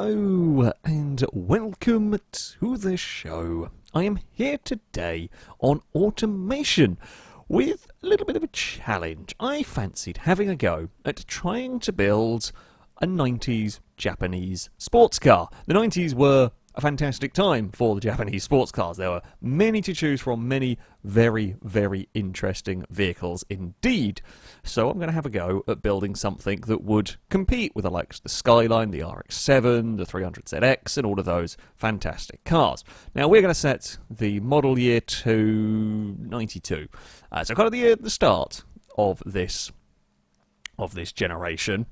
Hello and welcome to the show. I am here today on automation with a little bit of a challenge. I fancied having a go at trying to build a 90s Japanese sports car. The 90s were a fantastic time for the Japanese sports cars. There were many to choose from, many very, very interesting vehicles indeed. So I'm going to have a go at building something that would compete with the likes of the Skyline, the RX-7, the 300ZX, and all of those fantastic cars. Now we're going to set the model year to 92. So kind of the start of this generation.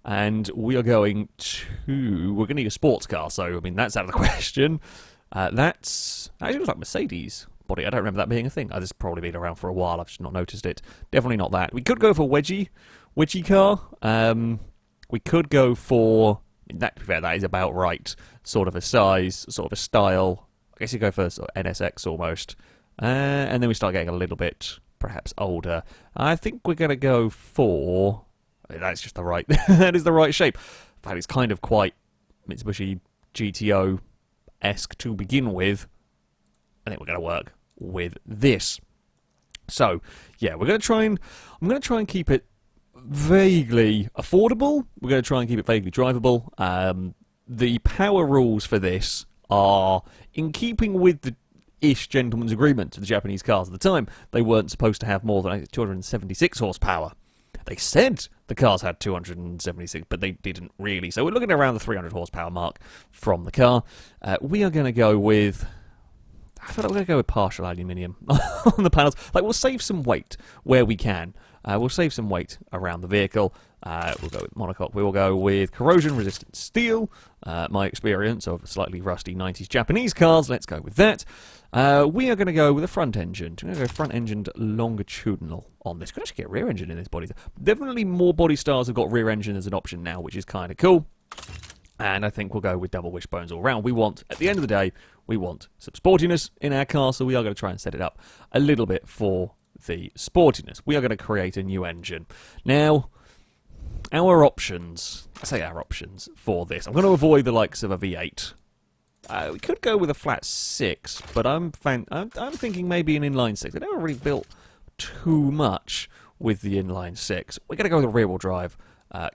And we're going to need a sports car, so I mean that's out of the question. That's actually looks like Mercedes body. I don't remember that being a thing. This has probably been around for a while. I've just not noticed it. Definitely not that. We could go for wedgie car. We could go for that. To be fair, that is about right. Sort of a size, sort of a style. I guess you go for sort of NSX almost, and then we start getting a little bit perhaps older. I think we're going to go for. That's just the right. That is the right shape. In fact, it's kind of quite Mitsubishi GTO-esque to begin with. I think we're going to work with this. So, yeah, we're going to try and. I'm going to try and keep it vaguely affordable. We're going to try and keep it vaguely drivable. The power rules for this are in keeping with the ish gentleman's agreement to the Japanese cars at the time. They weren't supposed to have more than 276 horsepower. They said the cars had 276, but they didn't really. So we're looking at around the 300 horsepower mark from the car. We are going to go with. I feel like we're going to go with partial aluminium on the panels. Like we'll save some weight where we can. We'll save some weight around the vehicle. We'll go with monocoque. We will go with corrosion-resistant steel. My experience of slightly rusty 90s Japanese cars. Let's go with that. We are going to go with a front engine. We're going to go front-engined longitudinal on this. Could actually get rear engine in this body. Definitely more body styles have got rear engine as an option now, which is kind of cool. And I think we'll go with double wishbones all round. We want, at the end of the day, we want some sportiness in our car, so we are going to try and set it up a little bit for the sportiness. We are going to create a new engine. Now, our options, I say our options for this. I'm going to avoid the likes of a V8. We could go with a flat 6, but I'm thinking maybe an inline 6. They never really built too much with the inline 6. We're going to go with a rear-wheel drive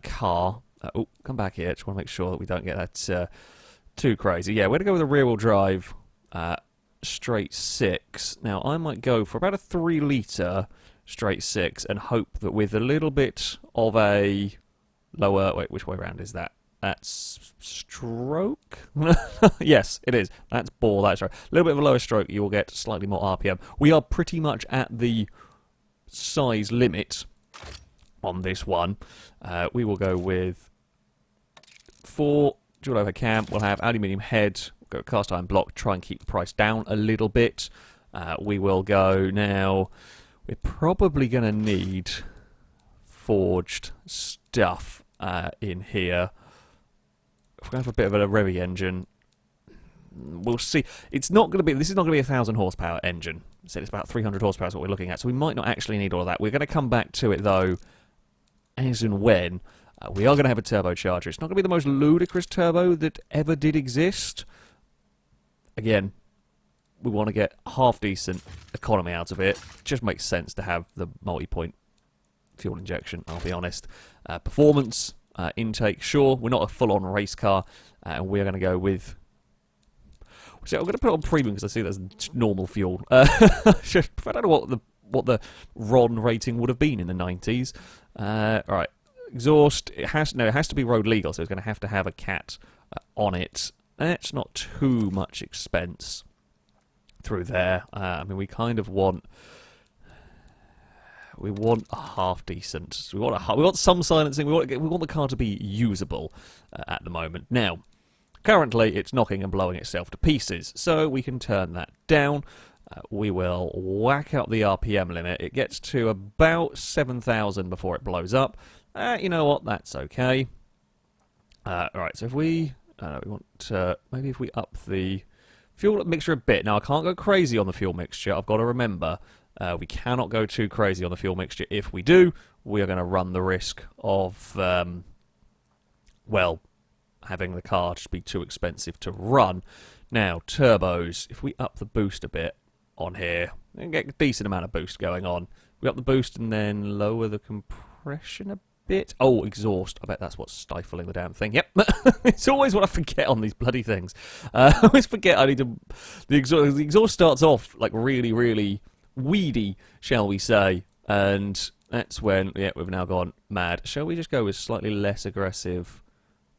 car. Oh, come back here. Just want to make sure that we don't get that too crazy. Yeah, we're going to go with a rear-wheel drive straight 6. Now, I might go for about a 3-litre straight 6 and hope that with a little bit of a lower... Wait, which way around is that? That's stroke? Yes, it is. That's ball, that's right. A little bit of a lower stroke, you will get slightly more RPM. We are pretty much at the size limit on this one. We will go with 4 dual over cam. We'll have aluminium head. We'll go cast iron block. Try and keep the price down a little bit. We will go now. We're probably going to need forged stuff in here. If we're going to have a bit of a Revy engine, we'll see. It's not going to be. This is not going to be a 1,000 horsepower engine. I said it's about 300 horsepower is what we're looking at. So we might not actually need all of that. We're going to come back to it though, as and when. We are going to have a turbocharger. It's not going to be the most ludicrous turbo that ever did exist. Again, we want to get half-decent economy out of it. It just makes sense to have the multi-point fuel injection, I'll be honest. Performance, intake, sure. We're not a full-on race car. And we're going to go with... See, I'm going to put it on premium because I see that's normal fuel. I don't know what the RON rating would have been in the 90s. Alright. Exhaust, it has to be road legal, so it's going to have a cat on it. That's not too much expense through there. I mean, we kind of want a half decent. We want some silencing. We want the car to be usable at the moment. Now, currently, it's knocking and blowing itself to pieces, so we can turn that down. We will whack up the RPM limit. It gets to about 7,000 before it blows up. You know what? That's okay. Alright, so if we want to, maybe if we up the fuel mixture a bit. Now, I can't go crazy on the fuel mixture. I've got to remember, we cannot go too crazy on the fuel mixture. If we do, we are going to run the risk of, well, having the car just be too expensive to run. Now, turbos, if we up the boost a bit on here, we can get a decent amount of boost going on. We up the boost and then lower the compression a bit. Oh, exhaust. I bet that's what's stifling the damn thing. Yep. It's always what I forget on these bloody things. I always forget I need to... The exhaust starts off like really, really weedy, shall we say. And that's when, yeah, we've now gone mad. Shall we just go with slightly less aggressive...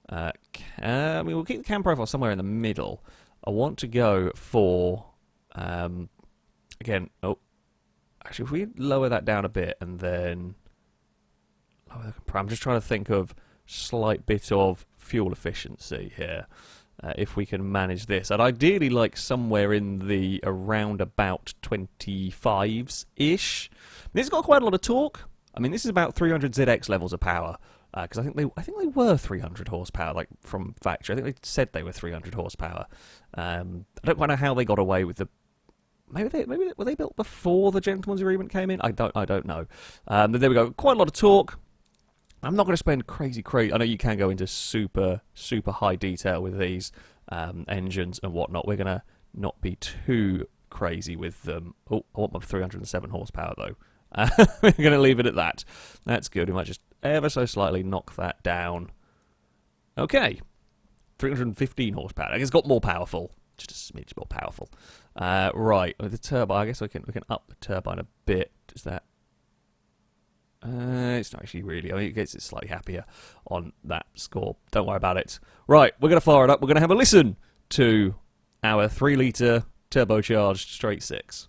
I mean, we'll keep the cam profile somewhere in the middle. I want to go for... again, oh... Actually, if we lower that down a bit and then... I'm just trying to think of slight bit of fuel efficiency here. If we can manage this. I'd ideally like somewhere in the around about 25s-ish. This has got quite a lot of torque. I mean, this is about 300 ZX levels of power. Because I think they were 300 horsepower, like from factory. I think they said they were 300 horsepower. I don't quite know how they got away with the... Maybe were they built before the gentleman's agreement came in? I don't know. But there we go. Quite a lot of torque. I'm not going to spend crazy. I know you can go into super high detail with these engines and whatnot. We're going to not be too crazy with them. Oh, I want my 307 horsepower though. We're going to leave it at that. That's good. We might just ever so slightly knock that down. Okay, 315 horsepower. It's got more powerful. Just a smidge more powerful. Right, with the turbine, I guess we can up the turbine a bit. Is that? It's not actually really. I mean, it gets it slightly happier on that score. Don't worry about it. Right, we're going to fire it up. We're going to have a listen to our 3-litre turbocharged straight 6.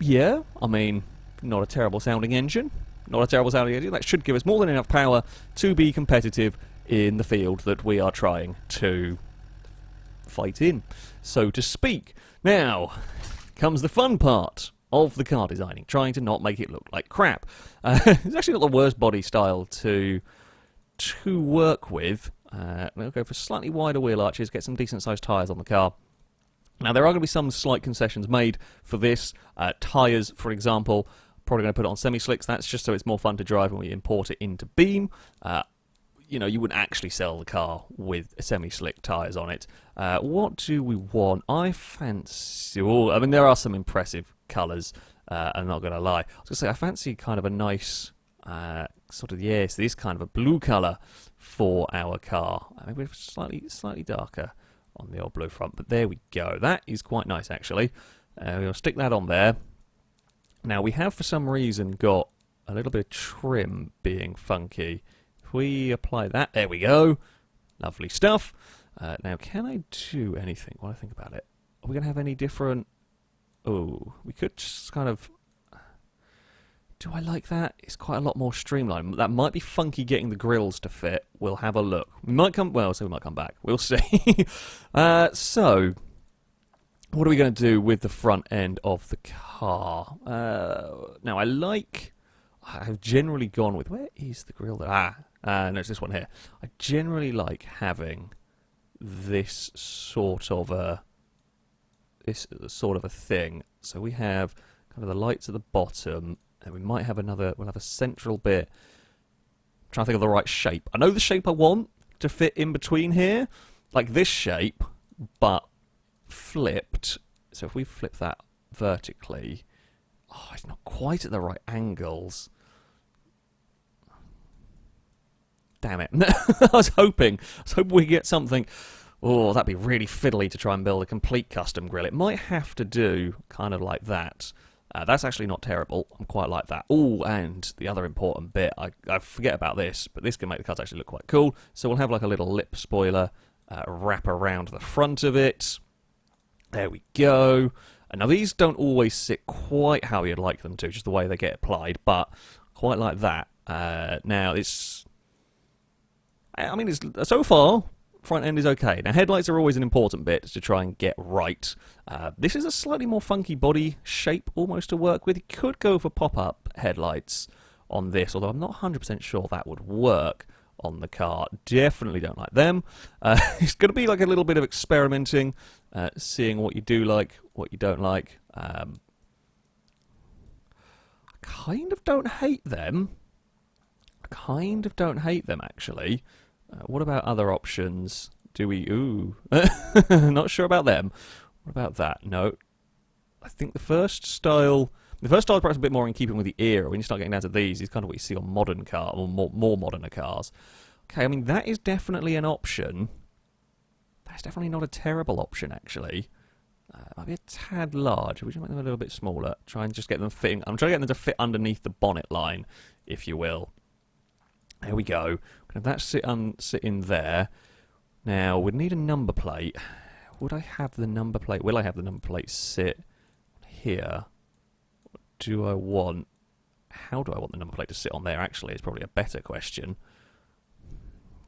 Yeah, I mean, not a terrible sounding engine. That should give us more than enough power to be competitive in the field that we are trying to fight in, so to speak. Now, comes the fun part of the car designing, trying to not make it look like crap. It's actually not the worst body style to work with. We'll go for slightly wider wheel arches, get some decent sized tyres on the car. Now, there are going to be some slight concessions made for this. Tyres, for example, probably going to put it on semi-slicks. That's just so it's more fun to drive when we import it into Beam. You know, you wouldn't actually sell the car with semi-slick tyres on it. What do we want? I fancy... Oh, I mean, there are some impressive colours, I'm not going to lie. I was going to say, I fancy kind of a nice... sort of, yes, this kind of a blue colour for our car. I mean, we're slightly darker on the old blue front, but there we go. That is quite nice, actually. We'll stick that on there. Now, we have, for some reason, got a little bit of trim being funky. If we apply that, there we go. Lovely stuff. Now, can I do anything? What do I think about it? Are we going to have any different... Oh, we could just kind of... Do I like that? It's quite a lot more streamlined. That might be funky getting the grills to fit. We'll have a look. We might come... Well, so we might come back. We'll see. So, what are we going to do with the front end of the car? Now, I've generally gone with... Where is the grill? No, it's this one here. I generally like having this sort of a thing. So we have kind of the lights at the bottom... And we might have we'll have a central bit. I'm trying to think of the right shape. I know the shape I want to fit in between here. Like this shape, but flipped. So if we flip that vertically... Oh, it's not quite at the right angles. Damn it. I was hoping we get something... Oh, that'd be really fiddly to try and build a complete custom grill. It might have to do kind of like that. That's actually not terrible. I'm quite like that. Oh, and the other important bit, I forget about this, but this can make the cars actually look quite cool. So we'll have like a little lip spoiler wrap around the front of it. There we go. And now these don't always sit quite how you'd like them to, just the way they get applied, but quite like that. Now it's... I mean, so far... Front end is okay. Now, headlights are always an important bit to try and get right. This is a slightly more funky body shape almost to work with. You could go for pop-up headlights on this, although I'm not 100% sure that would work on the car. Definitely don't like them. It's going to be like a little bit of experimenting, seeing what you do like, what you don't like. I kind of don't hate them. Actually. What about other options? Do we... Ooh. Not sure about them. What about that? No. I think the first style is perhaps a bit more in keeping with the era. When you start getting down to these, it's kind of what you see on modern cars, or more modern cars. Okay, I mean, that is definitely an option. That's definitely not a terrible option, actually. Might be a tad large. We should make them a little bit smaller. Try and just get them fitting. I'm trying to get them to fit underneath the bonnet line, if you will. There we go. Have that sit in there. Now, we'd need a number plate. Would I have the number plate? Will I have the number plate sit here? Do I want... How do I want the number plate to sit on there, actually? It's probably a better question.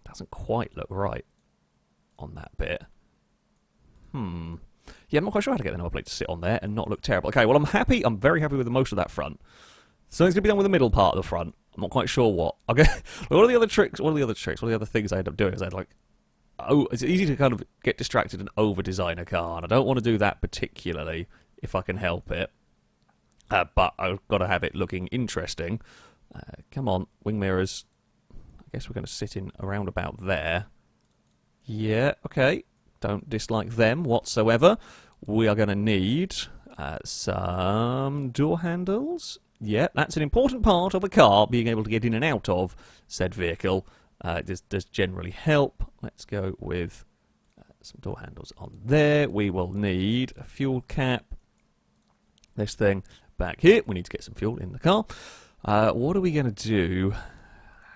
Doesn't quite look right on that bit. Yeah, I'm not quite sure how to get the number plate to sit on there and not look terrible. Okay, well, I'm happy. I'm very happy with most of that front. Something's going to be done with the middle part of the front. I'm not quite sure what. Okay, what are the other tricks? What are the other things I end up doing? Is it's easy to kind of get distracted and over-design a car, and I don't want to do that particularly if I can help it. But I've got to have it looking interesting. Come on, wing mirrors. I guess we're going to sit in around about there. Yeah, okay. Don't dislike them whatsoever. We are going to need some door handles. Yeah, that's an important part of a car, being able to get in and out of said vehicle. It does generally help. Let's go with some door handles on there. We will need a fuel cap. This thing back here. We need to get some fuel in the car. What are we going to do?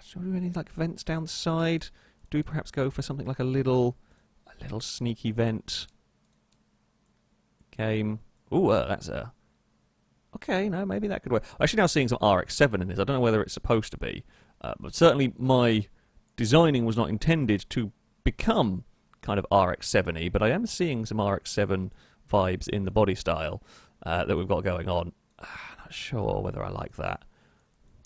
Should we need like vents down the side? Do we perhaps go for something like a little sneaky vent? Game. Ooh, that's a... Okay, no, maybe that could work. I'm actually now seeing some RX-7 in this. I don't know whether it's supposed to be. But certainly my designing was not intended to become kind of RX-7-y, but I am seeing some RX-7 vibes in the body style that we've got going on. Not sure whether I like that.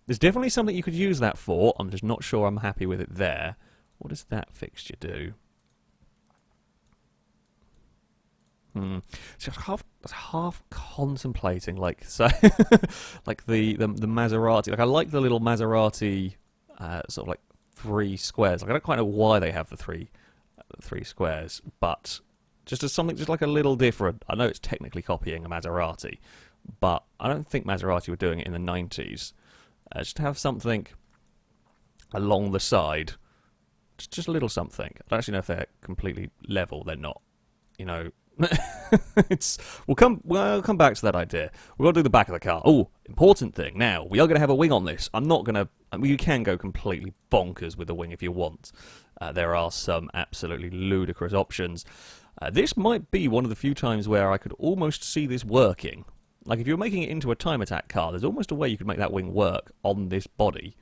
There's definitely something you could use that for. I'm just not sure I'm happy with it there. What does that fixture do? So I was half contemplating, like, so, like the Maserati. Like, I like the little Maserati, sort of like 3 squares. Like, I don't quite know why they have the three squares, but just as something, just like a little different. I know it's technically copying a Maserati, but I don't think Maserati were doing it in the 90's. Just to have something along the side, just a little something. I don't actually know if they're completely level. They're not, you know. We'll come back to that idea. We've got to do the back of the car. Oh, important thing. Now, we are going to have a wing on this. I'm not going to... I mean, you can go completely bonkers with the wing if you want. There are some absolutely ludicrous options. This might be one of the few times where I could almost see this working. Like, if you're making it into a time attack car, there's almost a way you could make that wing work on this body.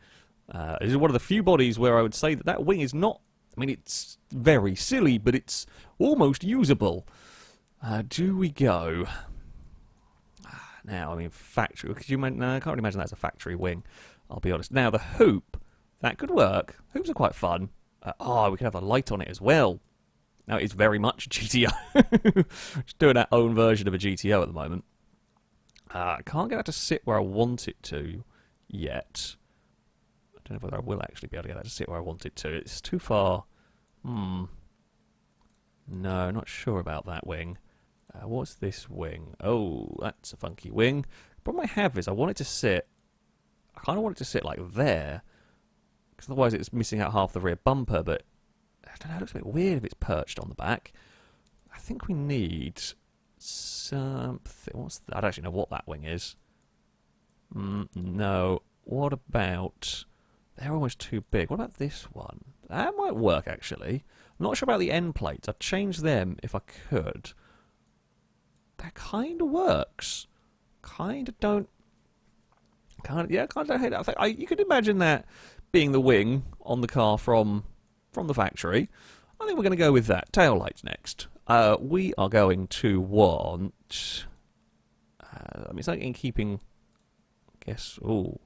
This is one of the few bodies where I would say that wing is not... I mean, it's very silly, but it's almost usable. Do we go? Now, I mean, factory. Could you imagine? No, I can't really imagine that's a factory wing. I'll be honest. Now, the hoop, that could work. Hoops are quite fun. We could have a light on it as well. Now, it's very much GTO. Just doing our own version of a GTO at the moment. I can't get that to sit where I want it to yet. I don't know whether I will actually be able to get that to sit where I want it to. It's too far. No, not sure about that wing. What's this wing? Oh, that's a funky wing. The problem I have is I want it to sit... I kind of want it to sit like there. Because otherwise it's missing out half the rear bumper, but... I don't know, it looks a bit weird if it's perched on the back. I think we need something... What's that? I don't actually know what that wing is. No. What about... They're almost too big. What about this one? That might work, actually. I'm not sure about the end plates. I'd change them if I could. That kind of works. Kind of don't... kind of don't hate that. You could imagine that being the wing on the car from the factory. I think we're going to go with that. Tail lights next. We are going to want... I mean, something in keeping... I guess... Ooh.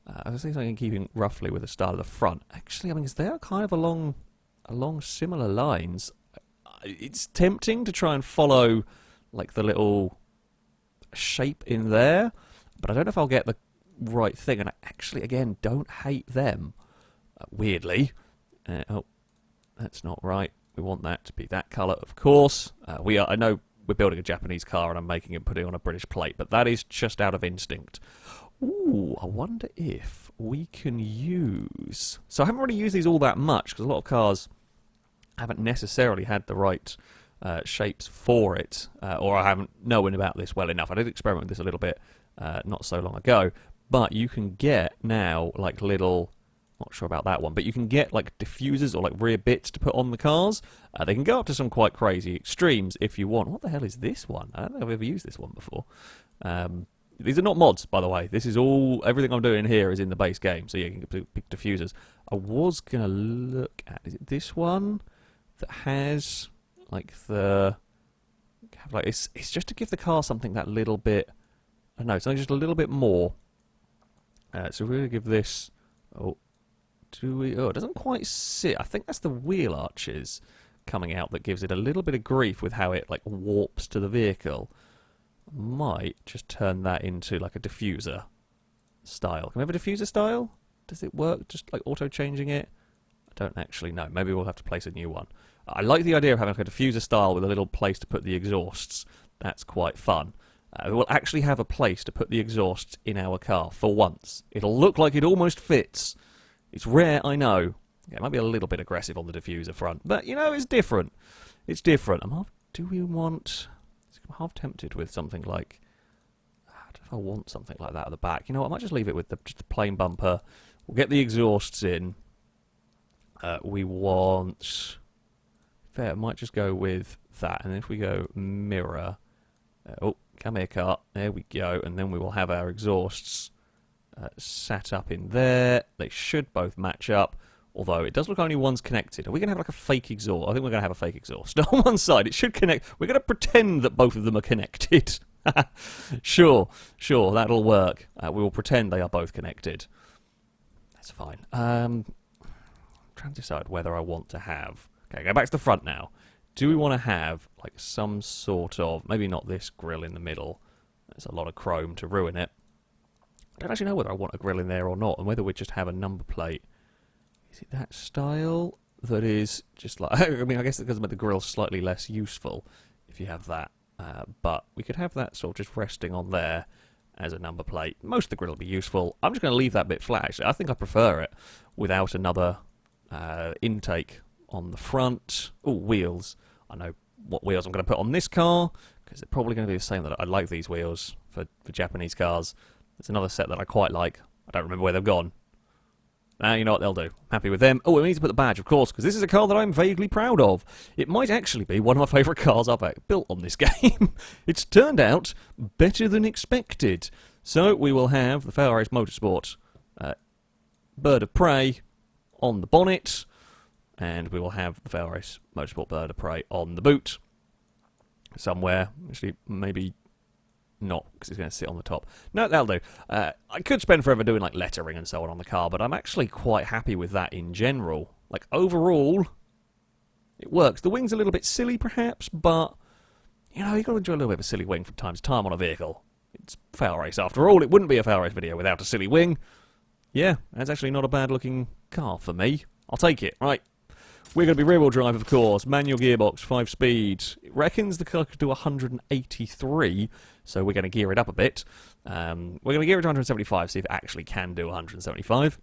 I was thinking keeping roughly with the style of the front. Actually, I mean, they are kind of along similar lines. It's tempting to try and follow like the little shape in there, but I don't know if I'll get the right thing. And I actually, again, don't hate them. Weirdly, oh, that's not right. We want that to be that colour, of course. I know we're building a Japanese car and I'm making it, putting it on a British plate, but that is just out of instinct. Ooh, I wonder if we can use... So I haven't really used these all that much, because a lot of cars haven't necessarily had the right shapes for it, or I haven't known about this well enough. I did experiment with this a little bit not so long ago, but you can get now like little... Not sure about that one, but you can get like diffusers or like rear bits to put on the cars. They can go up to some quite crazy extremes if you want. What the hell is this one? I don't think I've ever used this one before. These are not mods, by the way. This is all... Everything I'm doing here is in the base game, so you can get big diffusers. I was going to look at... Is it this one that has like the... It's just to give the car something that little bit... I don't know, something just a little bit more. So we're going to give this... Oh, do we... Oh, it doesn't quite sit. I think that's the wheel arches coming out that gives it a little bit of grief with how it like warps to the vehicle. Might just turn that into like a diffuser style. Can we have a diffuser style? Does it work just like auto-changing it? I don't actually know. Maybe we'll have to place a new one. I like the idea of having like a diffuser style with a little place to put the exhausts. That's quite fun. We'll actually have a place to put the exhausts in our car for once. It'll look like it almost fits. It's rare, I know. Yeah, it might be a little bit aggressive on the diffuser front, but you know, it's different. It's different. Do we want... I'm half tempted with something like... I don't know if I want something like that at the back. You know what, I might just leave it with just the plain bumper. We'll get the exhausts in. We want... Fair, I might just go with that. And if we go mirror... oh, come here, car. There we go. And then we will have our exhausts sat up in there. They should both match up. Although it does look only one's connected. Are we going to have like a fake exhaust? I think we're going to have a fake exhaust. On one side, it should connect. We're going to pretend that both of them are connected. Sure, that'll work. We will pretend they are both connected. That's fine. I'm trying to decide whether I want to have... Okay, go back to the front now. Do we want to have like some sort of... Maybe not this grille in the middle. There's a lot of chrome to ruin it. I don't actually know whether I want a grille in there or not, and whether we just have a number plate. Is it that style that is just like... I mean, I guess it does make the grille slightly less useful if you have that. But we could have that sort of just resting on there as a number plate. Most of the grille will be useful. I'm just going to leave that bit flat, actually. I think I prefer it without another intake on the front. Oh, wheels. I know what wheels I'm going to put on this car, because they're probably going to be the same. That I like these wheels for Japanese cars. There's another set that I quite like. I don't remember where they've gone. You know what, they'll do. Happy with them. Oh, we need to put the badge, of course, because this is a car that I'm vaguely proud of. It might actually be one of my favourite cars I've built on this game. It's turned out better than expected. So we will have the FailRace Motorsport Bird of Prey on the bonnet, and we will have the FailRace Motorsport Bird of Prey on the boot somewhere. Actually, maybe... not, because it's going to sit on the top. No, that'll do. I could spend forever doing like lettering and so on the car, but I'm actually quite happy with that in general. Like, overall, it works. The wing's a little bit silly, perhaps, but, you know, you've got to enjoy a little bit of a silly wing from time to time on a vehicle. It's FailRace, after all. It wouldn't be a FailRace video without a silly wing. Yeah, that's actually not a bad-looking car for me. I'll take it. Right. We're going to be rear-wheel drive, of course. Manual gearbox, 5-speed. It reckons the car could do 183, so we're going to gear it up a bit. We're going to gear it to 175, see if it actually can do 175.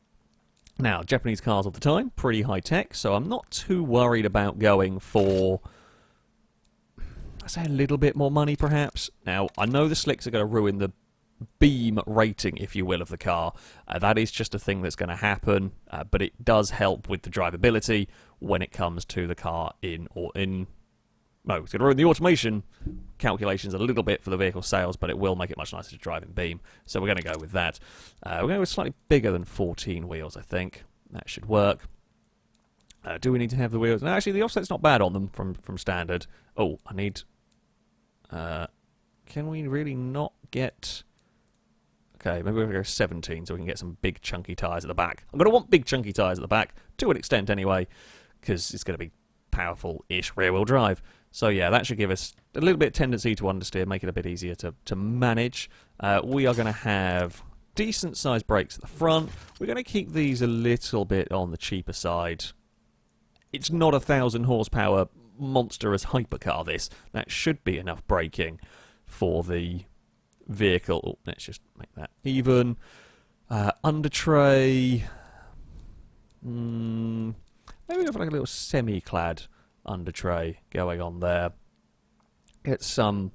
Now, Japanese cars of the time, pretty high-tech, so I'm not too worried about going for, I'd say, a little bit more money, perhaps. Now, I know the slicks are going to ruin the beam rating, if you will, of the car. That is just a thing that's going to happen, but it does help with the drivability when it comes to the car no, it's going to ruin the automation calculations a little bit for the vehicle sales, but it will make it much nicer to drive in beam. So we're going to go with that. We're going to go slightly bigger than 14 wheels, I think. That should work. Do we need to have the wheels? No, actually, the offset's not bad on them from standard. Oh, I need... can we really not get... Okay, maybe we're going to go 17 so we can get some big chunky tyres at the back. I'm going to want big chunky tyres at the back, to an extent anyway, because it's going to be powerful-ish rear-wheel drive. So yeah, that should give us a little bit of tendency to understeer, make it a bit easier to manage. We are going to have decent-sized brakes at the front. We're going to keep these a little bit on the cheaper side. It's not a 1,000 horsepower monstrous hypercar, this. That should be enough braking for the vehicle. Oh, let's just make that even. Under tray. Maybe we have like a little semi-clad under tray going on there. Get some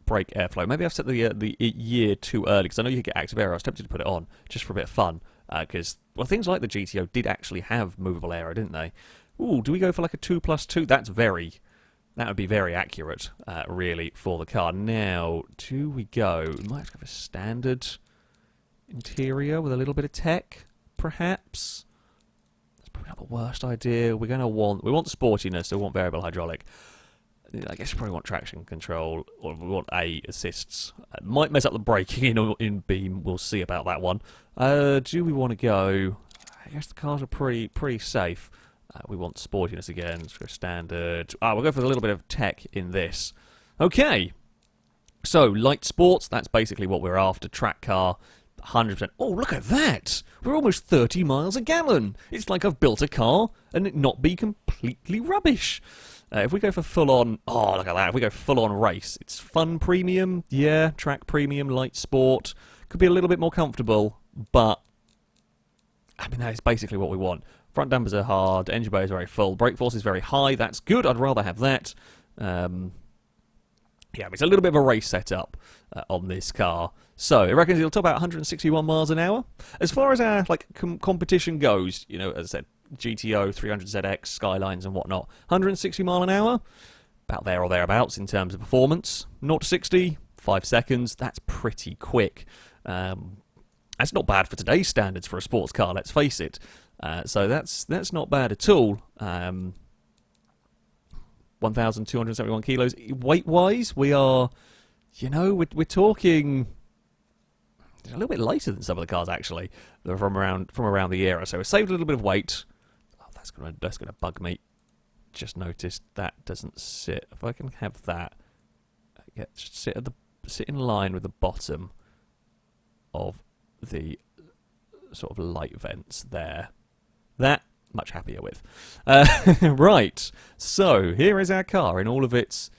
brake airflow. Maybe I've set the year too early because I know you could get active air. I was tempted to put it on just for a bit of fun because well, things like the GTO did actually have movable aero, didn't they? Ooh, do we go for like a 2+2? That would be very accurate, really, for the car. Now, do we go? We might have to have a standard interior with a little bit of tech, perhaps. That's probably not the worst idea. We want sportiness, so we want variable hydraulic. I guess we probably want traction control, or we want A assists. Might mess up the braking in Beam. We'll see about that one. Do we want to go? I guess the cars are pretty safe. We want sportiness again. Let's go standard. We'll go for a little bit of tech in this. Okay. So light sports. That's basically what we're after. Track car. 100%. Oh, look at that! We're almost 30 miles a gallon. It's like I've built a car and it not be completely rubbish. If we go for full-on... Oh, look at that. If we go full-on race, it's fun premium. Yeah, track premium, light sport. Could be a little bit more comfortable, but... I mean, that is basically what we want. Front dampers are hard, engine bay is very full, brake force is very high. That's good. I'd rather have that. Yeah, it's a little bit of a race setup on this car. So it reckons it'll top out 161 miles an hour. As far as our competition goes, you know, as I said, GTO, 300ZX, Skylines and whatnot, 160 mile an hour, about there or thereabouts in terms of performance. 0 to 60, 5 seconds. That's pretty quick. That's not bad for today's standards for a sports car. Let's face it. So that's not bad at all. 1,271 kilos. Weight-wise, we are, you know, we're talking a little bit lighter than some of the cars actually. They're from around the era. So we saved a little bit of weight. Oh, that's gonna bug me. Just noticed that doesn't sit. If I can have that, sit in line with the bottom of the sort of light vents there. That much happier with. Right. So here is our car in all of its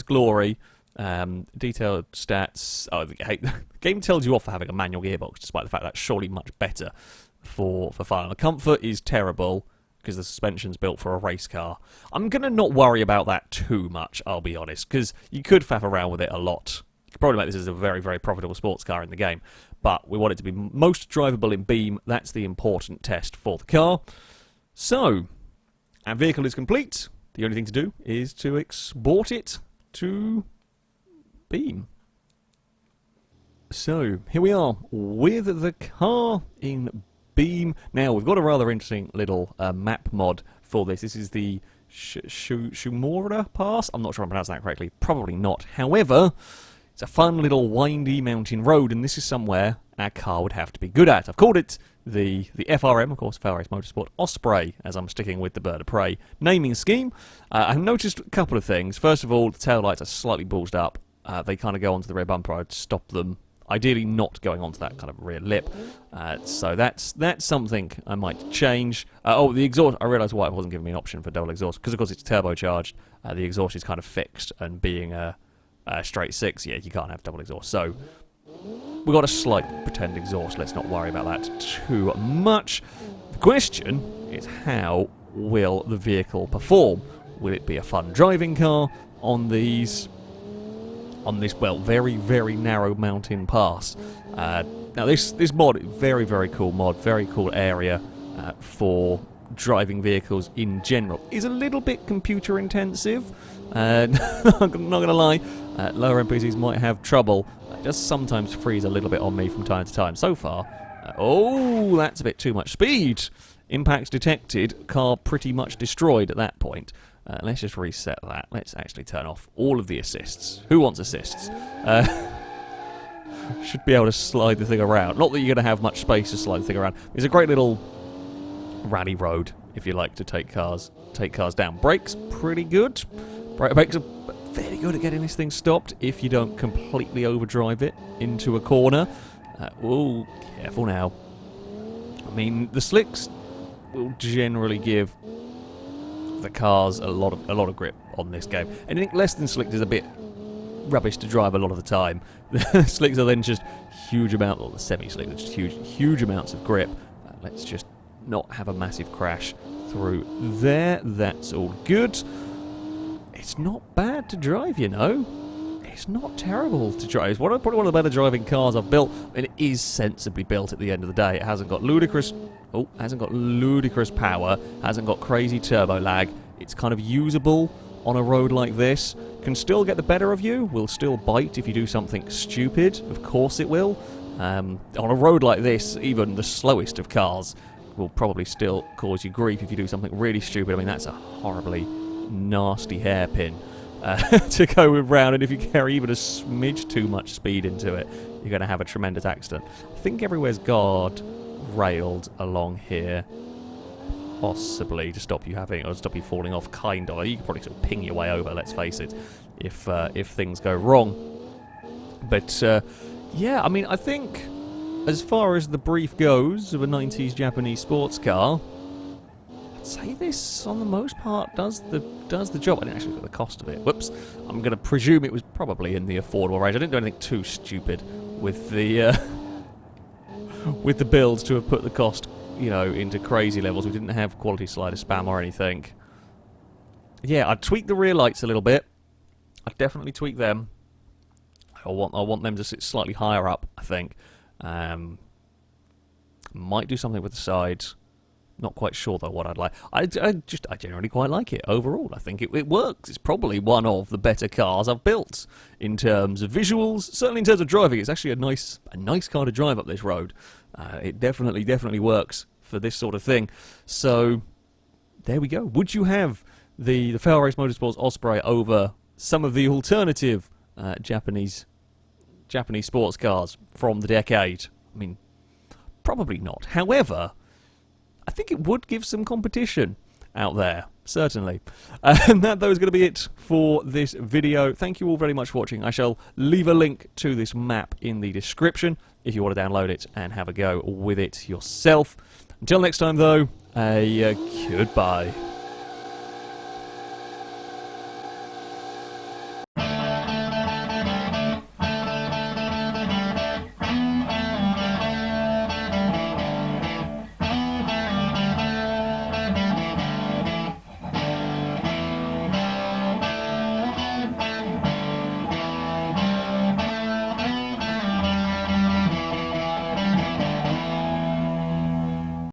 glory. Detailed stats. Oh, the game tells you off for having a manual gearbox, despite the fact that's surely much better for fun. The comfort is terrible because the suspension's built for a race car. I'm gonna not worry about that too much, I'll be honest, because you could faff around with it a lot. You could probably make this as a very, very profitable sports car in the game. But we want it to be most drivable in Beam. That's the important test for the car. So, our vehicle is complete. The only thing to do is to export it to Beam. So, here we are with the car in Beam. Now, we've got a rather interesting little map mod for this. This is the Shumora Pass. I'm not sure I'm pronouncing that correctly. Probably not. However... it's a fun little windy mountain road, and this is somewhere our car would have to be good at. I've called it the FRM, of course, FailRace Motorsport Osprey, as I'm sticking with the bird of prey naming scheme. I've noticed a couple of things. First of all, the taillights are slightly bulged up. They kind of go onto the rear bumper. I'd stop them, ideally not going onto that kind of rear lip. So that's something I might change. Oh, the exhaust, I realised why it wasn't giving me an option for double exhaust, because of course it's turbocharged. The exhaust is kind of fixed, and being a straight 6, yeah, you can't have double exhaust. So we got a slight pretend exhaust. Let's not worry about that too much. The question is, how will the vehicle perform? Will it be a fun driving car on this, well, very, very narrow mountain pass? Now this mod, very, very cool mod, very cool area for driving vehicles in general. Is a little bit computer intensive. Not gonna lie, lower NPCs might have trouble. Just sometimes freeze a little bit on me from time to time. So far, oh, that's a bit too much speed. Impacts detected, car pretty much destroyed at that point. Let's just reset that. Let's actually turn off all of the assists. Who wants assists? should be able to slide the thing around. Not that you're going to have much space to slide the thing around. It's a great little rally road, if you like, to take cars down. Brakes, pretty good. Brakes are fairly good at getting this thing stopped if you don't completely overdrive it into a corner. Oh, careful now. I mean, the slicks will generally give the cars a lot of grip on this game. Anything less than slicks is a bit rubbish to drive a lot of the time. The slicks are then just huge amount, or the semi-slicks are just huge amounts of grip. Let's just not have a massive crash through there. That's all good. It's not bad to drive, you know. It's not terrible to drive. It's probably one of the better driving cars I've built, and it is sensibly built at the end of the day. It hasn't got ludicrous power, hasn't got crazy turbo lag. It's kind of usable on a road like this. Can still get the better of you, will still bite if you do something stupid, of course it will. On a road like this, even the slowest of cars will probably still cause you grief if you do something really stupid. I mean, that's a horribly nasty hairpin to go with round, and if you carry even a smidge too much speed into it, you're going to have a tremendous accident. I think everywhere's guard railed along here, possibly to stop you falling off, kind of. You can probably sort of ping your way over, let's face it, if things go wrong. But yeah, I mean, I think as far as the brief goes of a 90s Japanese sports car, I'd say this on the most part does the job. I didn't actually look at the cost of it. Whoops. I'm going to presume it was probably in the affordable range. I didn't do anything too stupid with the with the builds to have put the cost, you know, into crazy levels. We didn't have quality slider spam or anything. Yeah, I'd tweak the rear lights a little bit. I'd definitely tweak them. I want them to sit slightly higher up, I think. Might do something with the sides. Not quite sure though what I'd like. I generally quite like it overall. I think it works. It's probably one of the better cars I've built in terms of visuals. Certainly in terms of driving, it's actually a nice car to drive up this road. It definitely works for this sort of thing. So there we go. Would you have the FailRace Motorsports Osprey over some of the alternative Japanese sports cars from the decade? I mean, probably not. However, I think it would give some competition out there, certainly. And that, though, is going to be it for this video. Thank you all very much for watching. I shall leave a link to this map in the description if you want to download it and have a go with it yourself. Until next time, though, goodbye.